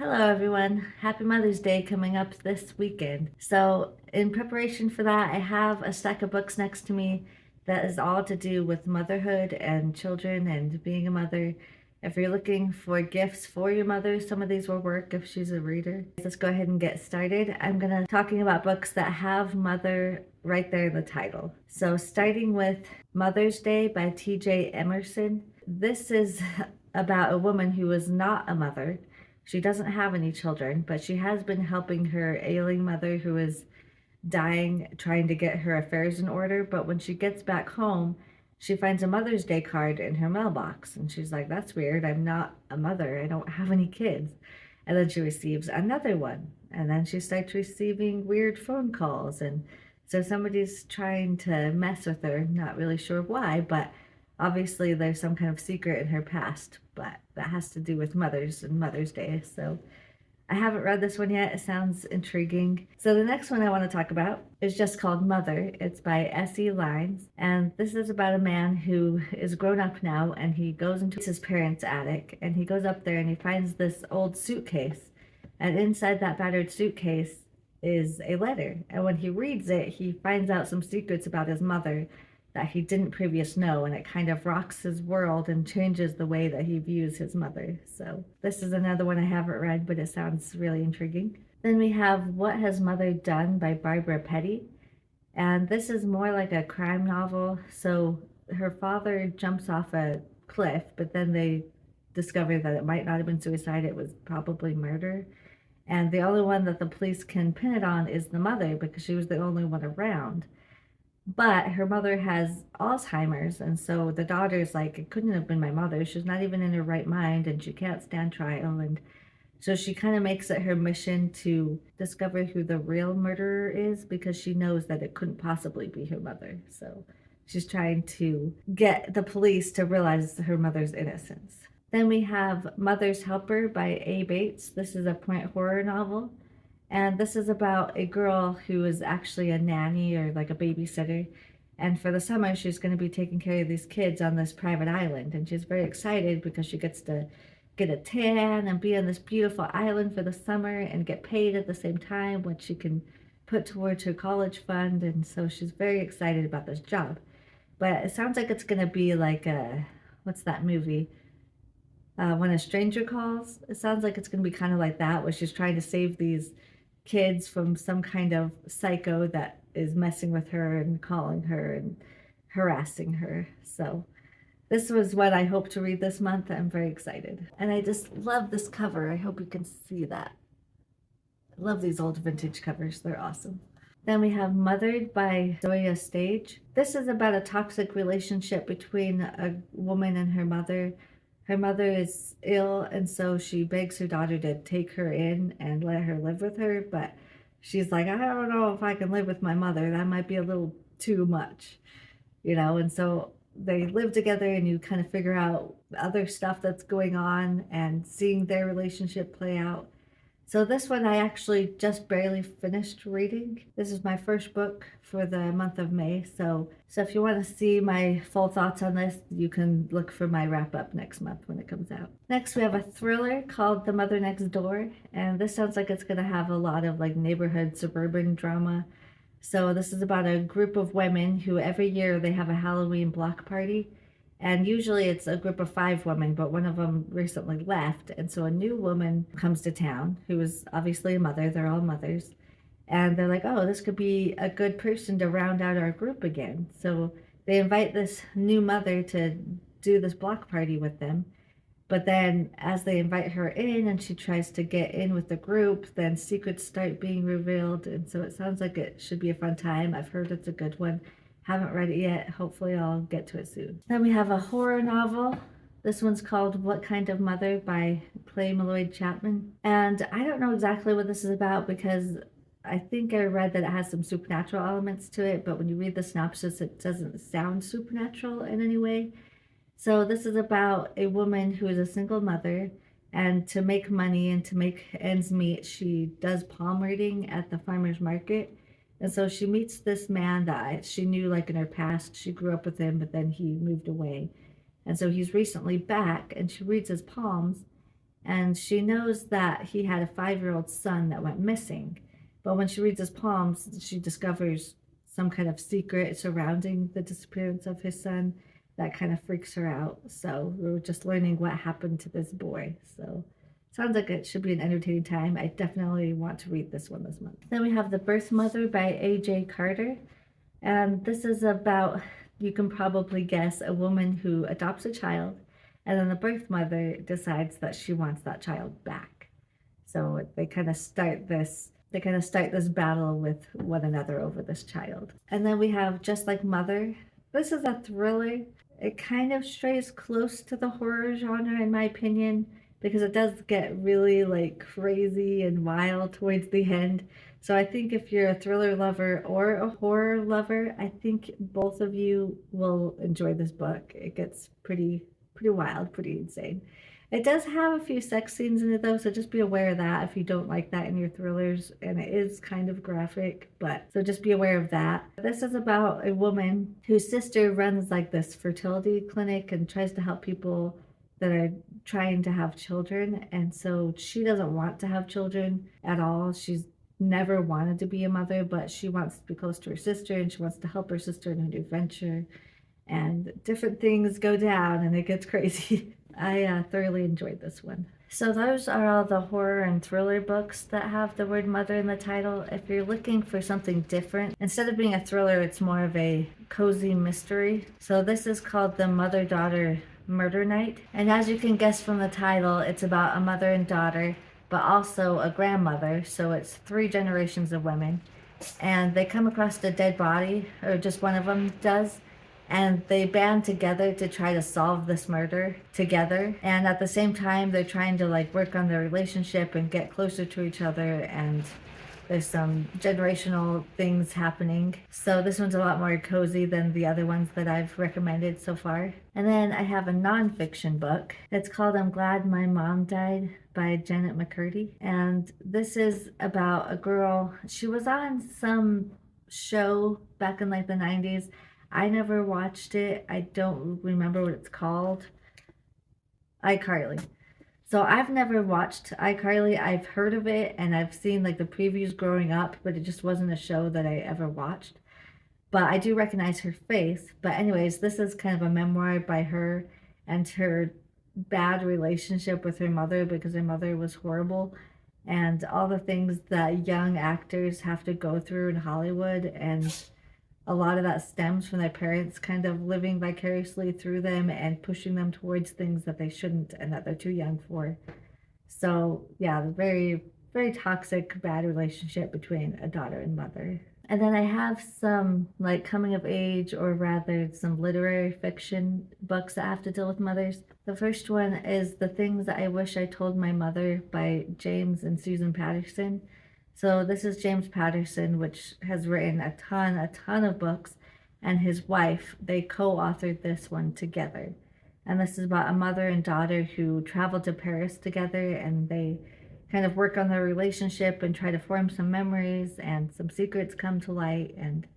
Hello, everyone. Happy Mother's Day coming up this weekend. So, in preparation for that, I have a stack of books next to me that is all to do with motherhood and children and being a mother. If you're looking for gifts for your mother, some of these will work if she's a reader. Let's go ahead and get started. I'm going to talking about books that have mother right there in the title. So, starting with Mother's Day by T.J. Emerson. This is about a woman who is not a mother. She doesn't have any children, but she has been helping her ailing mother who is dying, trying to get her affairs in order. But when she gets back home, she finds a Mother's Day card in her mailbox. And she's like, that's weird. I'm not a mother. I don't have any kids. And then she receives another one. And then she starts receiving weird phone calls. And so somebody's trying to mess with her, not really sure why, but obviously there's some kind of secret in her past, but that has to do with mothers and Mother's Day. So I haven't read this one yet. It sounds intriguing. So the next one I want to talk about is just called Mother. It's by S.E. Lines. And this is about a man who is grown up now, and he goes into his parents' attic, and he goes up there and he finds this old suitcase. And inside that battered suitcase is a letter. And when he reads it, he finds out some secrets about his mother that he didn't previously know, and it kind of rocks his world and changes the way that he views his mother. So this is another one I haven't read, but it sounds really intriguing. Then we have What Has Mother Done by Barbara Petty, and this is more like a crime novel. So her father jumps off a cliff, but then they discover that it might not have been suicide, it was probably murder. And the only one that the police can pin it on is the mother, because she was the only one around. But her mother has Alzheimer's, and so the daughter's like, it couldn't have been my mother. She's not even in her right mind, and she can't stand trial. And so she kind of makes it her mission to discover who the real murderer is, because she knows that it couldn't possibly be her mother. So she's trying to get the police to realize her mother's innocence. Then we have Mother's Helper by A. Bates. This is a point horror novel. And this is about a girl who is actually a nanny or like a babysitter. And for the summer, she's going to be taking care of these kids on this private island. And she's very excited because she gets to get a tan and be on this beautiful island for the summer and get paid at the same time, which she can put towards her college fund. And so she's very excited about this job. But it sounds like it's going to be like what's that movie? When a Stranger Calls. It sounds like it's going to be kind of like that, where she's trying to save these kids from some kind of psycho that is messing with her and calling her and harassing her. So this was what I hope to read this month. I'm very excited. And I just love this cover. I hope you can see that. I love these old vintage covers. They're awesome. Then we have Mothered by Zoya Stage. This is about a toxic relationship between a woman and her mother. Her mother is ill, and so she begs her daughter to take her in and let her live with her. But she's like, I don't know if I can live with my mother. That might be a little too much, you know? And so they live together, and you kind of figure out other stuff that's going on and seeing their relationship play out. So this one I actually just barely finished reading. This is my first book for the month of May. So if you want to see my full thoughts on this, you can look for my wrap up next month when it comes out. Next, we have a thriller called The Mother Next Door. And this sounds like it's going to have a lot of like neighborhood suburban drama. So this is about a group of women who every year they have a Halloween block party. And usually it's a group of 5 women, but one of them recently left. And so a new woman comes to town who is obviously a mother. They're all mothers. And they're like, oh, this could be a good person to round out our group again. So they invite this new mother to do this block party with them. But then as they invite her in and she tries to get in with the group, then secrets start being revealed. And so it sounds like it should be a fun time. I've heard it's a good one. Haven't read it yet. Hopefully I'll get to it soon. Then we have a horror novel. This one's called What Kind of Mother by Clay Malloy Chapman. And I don't know exactly what this is about, because I think I read that it has some supernatural elements to it, but when you read the synopsis, it doesn't sound supernatural in any way. So this is about a woman who is a single mother, and to make money and to make ends meet, she does palm reading at the farmer's market. And so she meets this man that she knew like in her past. She grew up with him, but then he moved away. And so he's recently back, and she reads his palms. and she knows that he had a 5-year-old son that went missing. But when she reads his palms, she discovers some kind of secret surrounding the disappearance of his son that kind of freaks her out. So we were just learning what happened to this boy. So sounds like it should be an entertaining time. I definitely want to read this one this month. Then we have The Birth Mother by A.J. Carter. And this is about, you can probably guess, a woman who adopts a child, and then the birth mother decides that she wants that child back. So they kind of start this battle with one another over this child. And then we have Just Like Mother. This is a thriller. It kind of strays close to the horror genre in my opinion, because it does get really like crazy and wild towards the end. So I think if you're a thriller lover or a horror lover, I think both of you will enjoy this book. It gets pretty wild, pretty insane. It does have a few sex scenes in it though, so just be aware of that if you don't like that in your thrillers. And it is kind of graphic, but so just be aware of that. This is about a woman whose sister runs like this fertility clinic and tries to help people that are trying to have children. And so she doesn't want to have children at all. She's never wanted to be a mother, but she wants to be close to her sister and she wants to help her sister in her new venture. And different things go down and it gets crazy. I thoroughly enjoyed this one. So those are all the horror and thriller books that have the word mother in the title. If you're looking for something different, instead of being a thriller, it's more of a cozy mystery. So this is called The Mother-Daughter Murder Night. And as you can guess from the title, it's about a mother and daughter, but also a grandmother. So it's 3 generations of women. And they come across a dead body, or just one of them does, and they band together to try to solve this murder together. And at the same time, they're trying to like work on their relationship and get closer to each other, and there's some generational things happening. So this one's a lot more cozy than the other ones that I've recommended so far. And then I have a nonfiction book. It's called I'm Glad My Mom Died by Janet McCurdy. And this is about a girl. She was on some show back in like the 90s. I never watched it. I don't remember what it's called. iCarly. So I've never watched iCarly. I've heard of it and I've seen like the previews growing up, but it just wasn't a show that I ever watched. But I do recognize her face. But anyways, this is kind of a memoir by her and her bad relationship with her mother, because her mother was horrible, and all the things that young actors have to go through in Hollywood. And a lot of that stems from their parents kind of living vicariously through them and pushing them towards things that they shouldn't and that they're too young for. So yeah, the very, very toxic, bad relationship between a daughter and mother. And then I have some like coming of age, or rather some literary fiction books that have to deal with mothers. The first one is The Things That I Wish I Told My Mother by James and Susan Patterson. So this is James Patterson, which has written a ton of books, and his wife, they co-authored this one together. And this is about a mother and daughter who travel to Paris together, and they kind of work on their relationship and try to form some memories, and some secrets come to light and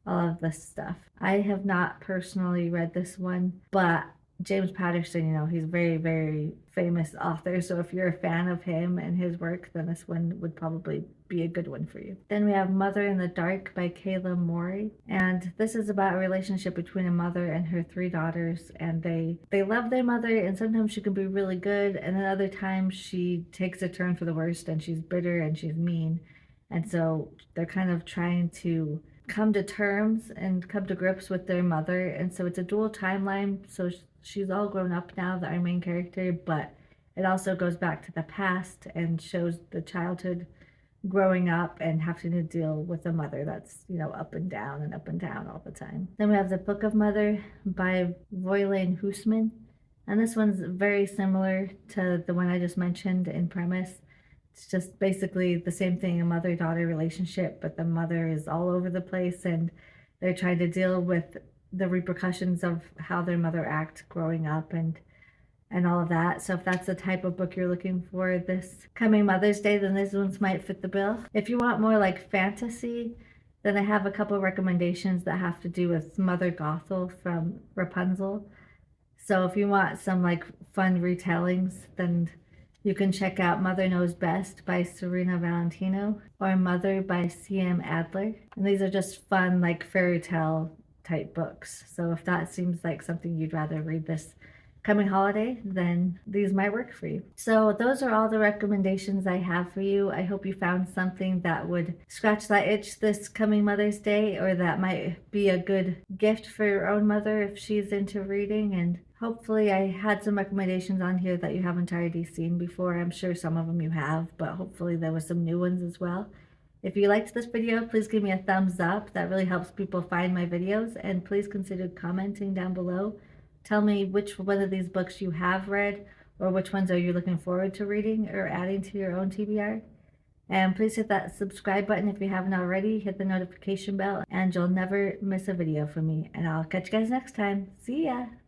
all of this stuff. I have not personally read this one, but James Patterson, you know, he's a very, very famous author. So if you're a fan of him and his work, then this one would probably be a good one for you. Then we have Mother in the Dark by Kayla Morey. And this is about a relationship between a mother and her 3 daughters. And they love their mother, and sometimes she can be really good. And then other times she takes a turn for the worst, and she's bitter and she's mean. And so they're kind of trying to come to terms and come to grips with their mother. And so it's a dual timeline. So she's all grown up now, our main character, but it also goes back to the past and shows the childhood growing up and having to deal with a mother that's, you know, up and down and up and down all the time. Then we have The Book of Mother by Voilane Hoosman. And this one's very similar to the one I just mentioned in premise. It's just basically the same thing, a mother-daughter relationship, but the mother is all over the place and they're trying to deal with the repercussions of how their mother acts growing up and all of that. So if that's the type of book you're looking for this coming Mother's Day, then these ones might fit the bill. If you want more like fantasy, then I have a couple recommendations that have to do with Mother Gothel from Rapunzel. So if you want some like fun retellings, then You can check out Mother Knows Best by Serena Valentino or Mother by C.M. Adler. And these are just fun, like fairy tale type books. So if that seems like something you'd rather read this coming holiday, then these might work for you. So those are all the recommendations I have for you. I hope you found something that would scratch that itch this coming Mother's Day, or that might be a good gift for your own mother if she's into reading. And hopefully I had some recommendations on here that you haven't already seen before. I'm sure some of them you have, but hopefully there were some new ones as well. If you liked this video, please give me a thumbs up. That really helps people find my videos. And please consider commenting down below. Tell me which one of these books you have read, or which ones are you looking forward to reading or adding to your own TBR. And please hit that subscribe button if you haven't already. Hit the notification bell and you'll never miss a video from me. And I'll catch you guys next time. See ya!